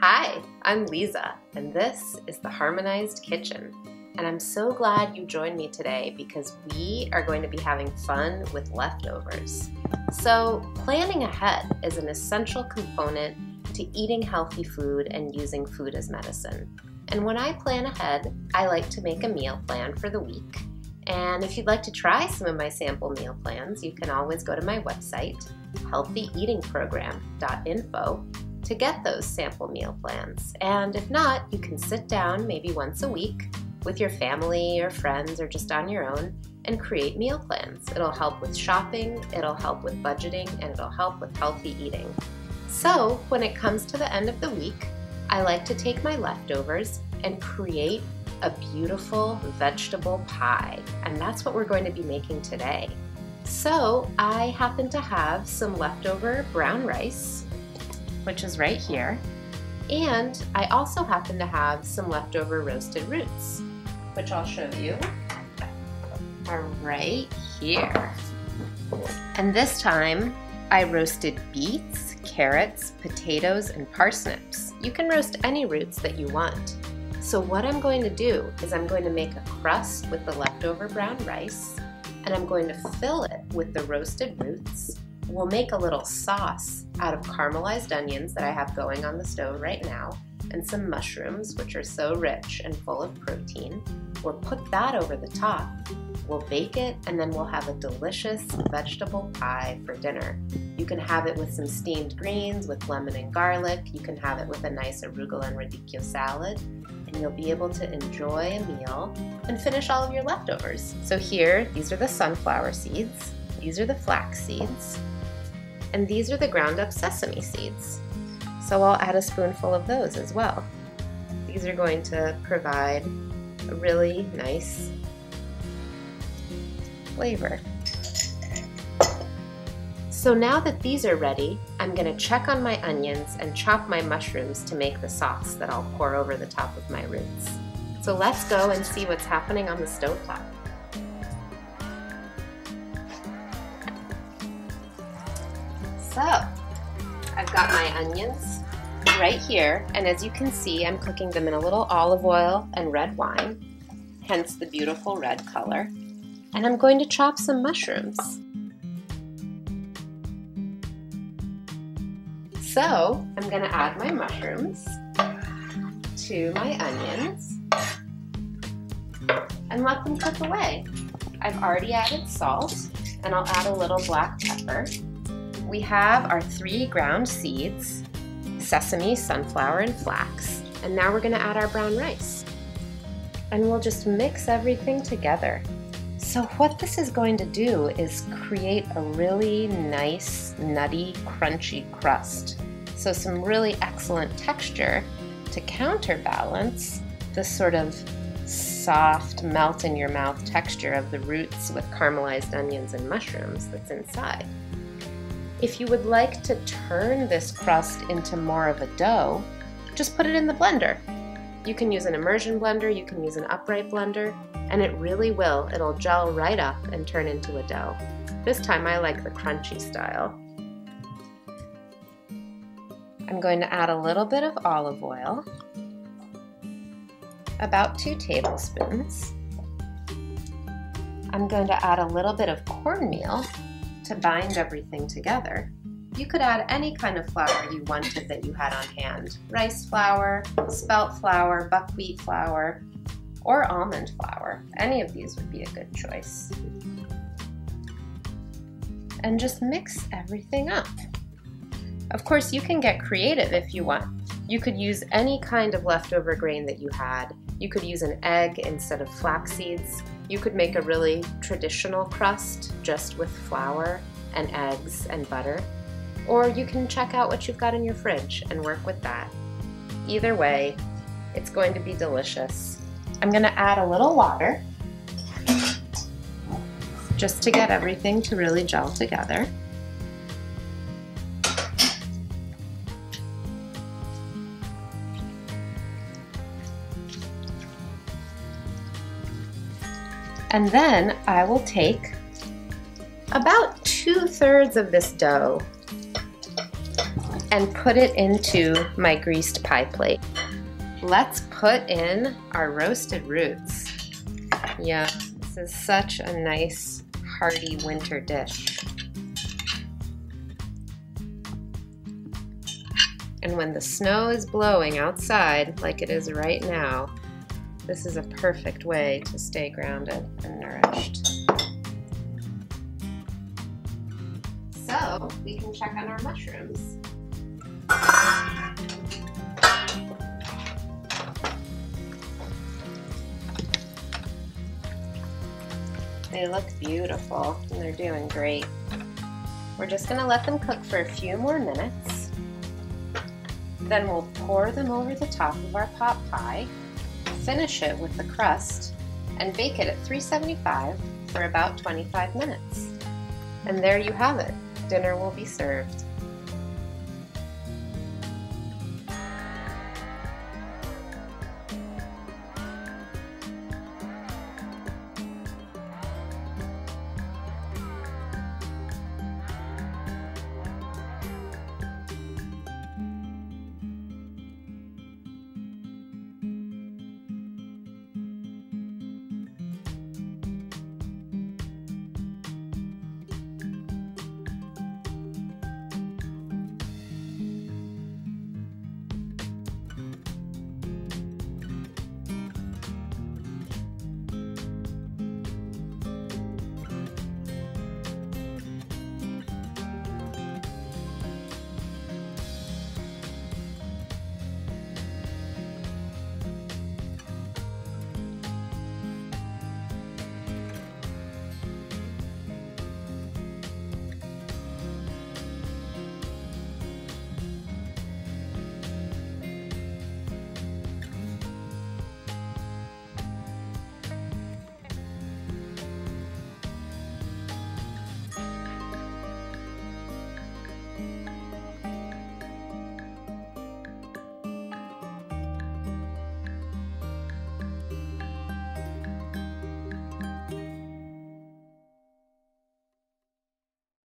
Hi, I'm Lisa, and this is the Harmonized Kitchen. And I'm so glad you joined me today because we are going to be having fun with leftovers. So, planning ahead is an essential component to eating healthy food and using food as medicine. And when I plan ahead, I like to make a meal plan for the week. And if you'd like to try some of my sample meal plans, you can always go to my website, healthyeatingprogram.info, to get those sample meal plans. And if not, you can sit down maybe once a week with your family or friends or just on your own and create meal plans. It'll help with shopping, it'll help with budgeting, and it'll help with healthy eating. So when it comes to the end of the week, I like to take my leftovers and create a beautiful vegetable pie. And that's what we're going to be making today. So I happen to have some leftover brown rice, which is right here. And I also happen to have some leftover roasted roots, which I'll show you are right here. And this time I roasted beets, carrots, potatoes, and parsnips. You can roast any roots that you want. So what I'm going to do is I'm going to make a crust with the leftover brown rice, and I'm going to fill it with the roasted roots. We'll make a little sauce out of caramelized onions that I have going on the stove right now, and some mushrooms, which are so rich and full of protein. We'll put that over the top, we'll bake it, and then we'll have a delicious vegetable pie for dinner. You can have it with some steamed greens with lemon and garlic. You can have it with a nice arugula and radicchio salad, and you'll be able to enjoy a meal and finish all of your leftovers. So here, these are the sunflower seeds, these are the flax seeds, and these are the ground up sesame seeds. So I'll add a spoonful of those as well. These are going to provide a really nice flavor. So now that these are ready, I'm going to check on my onions and chop my mushrooms to make the sauce that I'll pour over the top of my roots. So let's go and see what's happening on the stovetop. So, I've got my onions right here, and as you can see, I'm cooking them in a little olive oil and red wine, hence the beautiful red color. And I'm going to chop some mushrooms. So, I'm going to add my mushrooms to my onions and let them cook away. I've already added salt, and I'll add a little black pepper. We have our 3 ground seeds, sesame, sunflower, and flax. And now we're going to add our brown rice. And we'll just mix everything together. So what this is going to do is create a really nice, nutty, crunchy crust. So some really excellent texture to counterbalance the sort of soft, melt-in-your-mouth texture of the roots with caramelized onions and mushrooms that's inside. If you would like to turn this crust into more of a dough, just put it in the blender. You can use an immersion blender, you can use an upright blender, and it really will. It'll gel right up and turn into a dough. This time I like the crunchy style. I'm going to add a little bit of olive oil, about 2 tablespoons. I'm going to add a little bit of cornmeal to bind everything together. You could add any kind of flour you wanted that you had on hand. Rice flour, spelt flour, buckwheat flour, or almond flour. Any of these would be a good choice. And just mix everything up. Of course, you can get creative if you want. You could use any kind of leftover grain that you had. You could use an egg instead of flax seeds. You could make a really traditional crust just with flour and eggs and butter. Or you can check out what you've got in your fridge and work with that. Either way, it's going to be delicious. I'm going to add a little water just to get everything to really gel together. And then I will take about 2/3 of this dough and put it into my greased pie plate. Let's put in our roasted roots. Yeah, this is such a nice, hearty winter dish. And when the snow is blowing outside, like it is right now, this is a perfect way to stay grounded and nourished. So, we can check on our mushrooms. They look beautiful and they're doing great. We're just gonna let them cook for a few more minutes. Then we'll pour them over the top of our pot pie, finish it with the crust, and bake it at 375 for about 25 minutes. And there you have it. Dinner will be served.